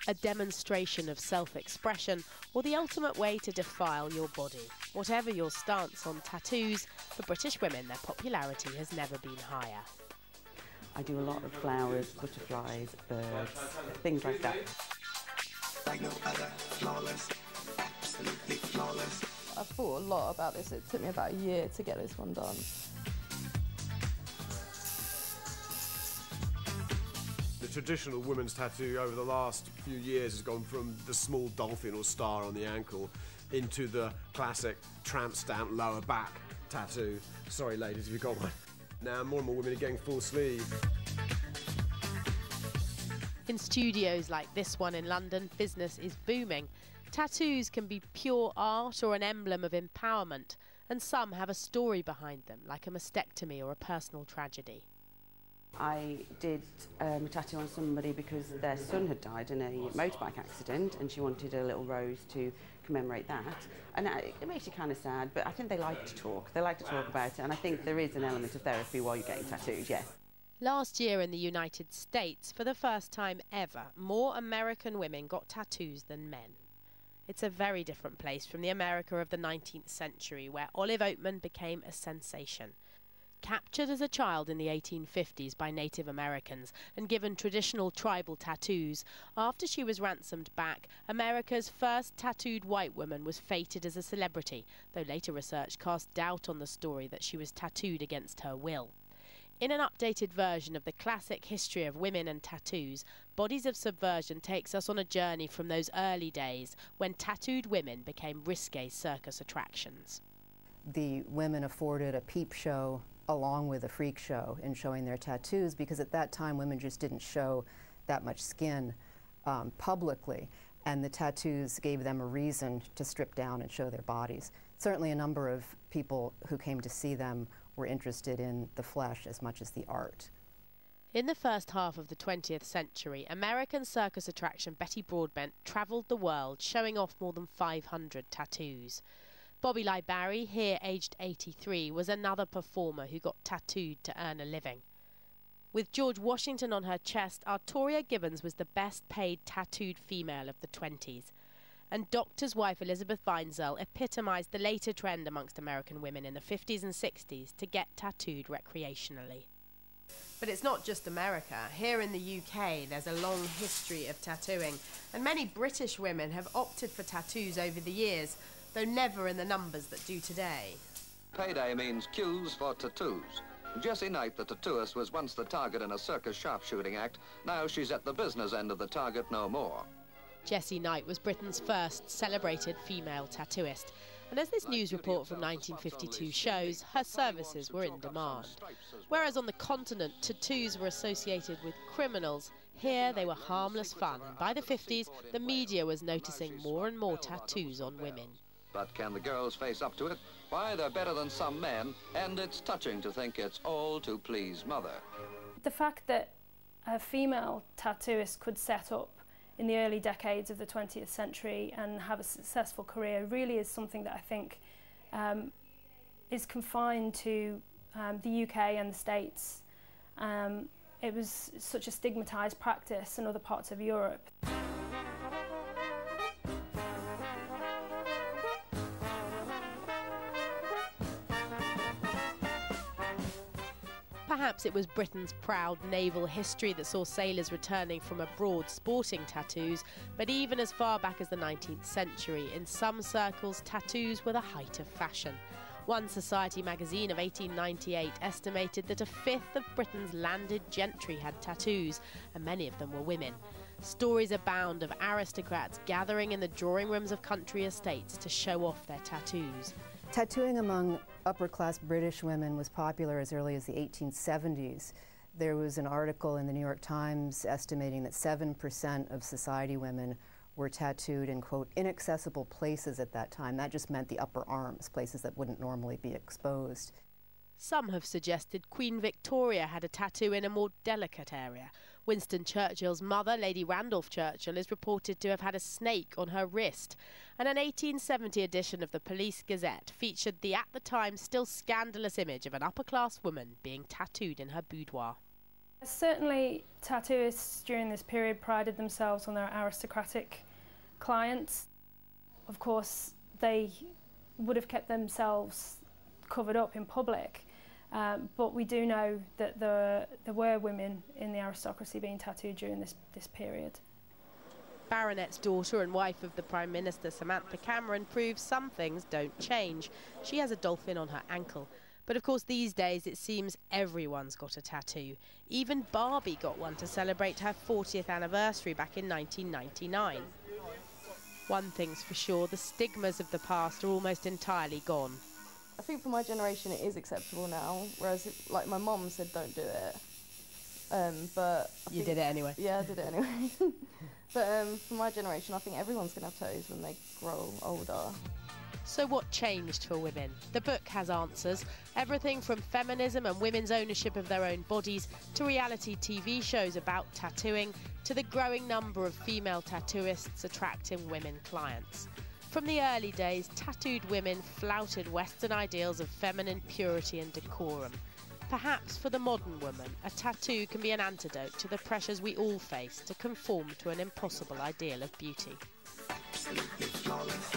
a demonstration of self-expression, or the ultimate way to defile your body. Whatever your stance on tattoos, for British women their popularity has never been higher. I do a lot of flowers, butterflies, birds, things like that. Like no other, flawless, absolutely flawless. I've thought a lot about this. It took me about a year to get this one done. The traditional women's tattoo over the last few years has gone from the small dolphin or star on the ankle into the classic tramp stamp lower back tattoo. Sorry ladies if you've got one. Now more and more women are getting full sleeve. In studios like this one in London, business is booming. Tattoos can be pure art or an emblem of empowerment, and some have a story behind them, like a mastectomy or a personal tragedy. I did a tattoo on somebody because their son had died in a motorbike accident and she wanted a little rose to commemorate that. And it makes you kind of sad, but I think they like to talk. They like to talk about it, and I think there is an element of therapy while you're getting tattooed, yes. Last year in the United States, for the first time ever, more American women got tattoos than men. It's a very different place from the America of the 19th century, where Olive Oatman became a sensation. Captured as a child in the 1850s by Native Americans and given traditional tribal tattoos, after she was ransomed back, America's first tattooed white woman was fated as a celebrity, though later research cast doubt on the story that she was tattooed against her will. In an updated version of the classic history of women and tattoos, Bodies of Subversion takes us on a journey from those early days when tattooed women became risque circus attractions. The women afforded a peep show along with a freak show in showing their tattoos, because at that time women just didn't show that much skin publicly, and the tattoos gave them a reason to strip down and show their bodies. Certainly a number of people who came to see them were interested in the flesh as much as the art. In the first half of the 20th century, American circus attraction Betty Broadbent travelled the world, showing off more than 500 tattoos. Bobby Lie Barry, here aged 83, was another performer who got tattooed to earn a living. With George Washington on her chest, Artoria Gibbons was the best paid tattooed female of the 20s. And Doctor's wife Elizabeth Weinzell epitomised the later trend amongst American women in the 50s and 60s to get tattooed recreationally. But it's not just America. Here in the UK there's a long history of tattooing, and many British women have opted for tattoos over the years, though never in the numbers that do today. Payday means queues for tattoos. Jessie Knight, the tattooist, was once the target in a circus sharpshooting act. Now she's at the business end of the target no more. Jessie Knight was Britain's first celebrated female tattooist, and as this news report from 1952 shows, her services were in demand. Whereas on the continent tattoos were associated with criminals, here they were harmless fun, and by the 50s the media was noticing more and more tattoos on women. But can the girls face up to it? Why, they're better than some men, and it's touching to think it's all to please mother. The fact that a female tattooist could set up in the early decades of the 20th century and have a successful career really is something that I think is confined to the UK and the States. It was such a stigmatised practice in other parts of Europe. Perhaps it was Britain's proud naval history that saw sailors returning from abroad sporting tattoos, but even as far back as the 19th century, in some circles, tattoos were the height of fashion. One Society magazine of 1898 estimated that a fifth of Britain's landed gentry had tattoos, and many of them were women. Stories abound of aristocrats gathering in the drawing rooms of country estates to show off their tattoos. Tattooing among upper-class British women was popular as early as the 1870s. There was an article in the New York Times estimating that 7% of society women were tattooed in, quote, inaccessible places at that time. That just meant the upper arms, places that wouldn't normally be exposed. Some have suggested Queen Victoria had a tattoo in a more delicate area. Winston Churchill's mother, Lady Randolph Churchill, is reported to have had a snake on her wrist. And an 1870 edition of the Police Gazette featured the, at the time, still scandalous image of an upper-class woman being tattooed in her boudoir. Certainly, tattooists during this period prided themselves on their aristocratic clients. Of course, they would have kept themselves covered up in public, but we do know that there were women in the aristocracy being tattooed during this period. Baronet's daughter and wife of the Prime Minister, Samantha Cameron, proves some things don't change. She has a dolphin on her ankle. But of course these days it seems everyone's got a tattoo. Even Barbie got one to celebrate her 40th anniversary back in 1999. One thing's for sure, the stigmas of the past are almost entirely gone. I think for my generation it is acceptable now, whereas like my mum said don't do it. But you did it anyway. Yeah, I did it anyway. But for my generation I think everyone's going to have tattoos when they grow older. So what changed for women? The book has answers. Everything from feminism and women's ownership of their own bodies to reality TV shows about tattooing to the growing number of female tattooists attracting women clients. From the early days, tattooed women flouted Western ideals of feminine purity and decorum. Perhaps for the modern woman, a tattoo can be an antidote to the pressures we all face to conform to an impossible ideal of beauty. Absolutely flawless.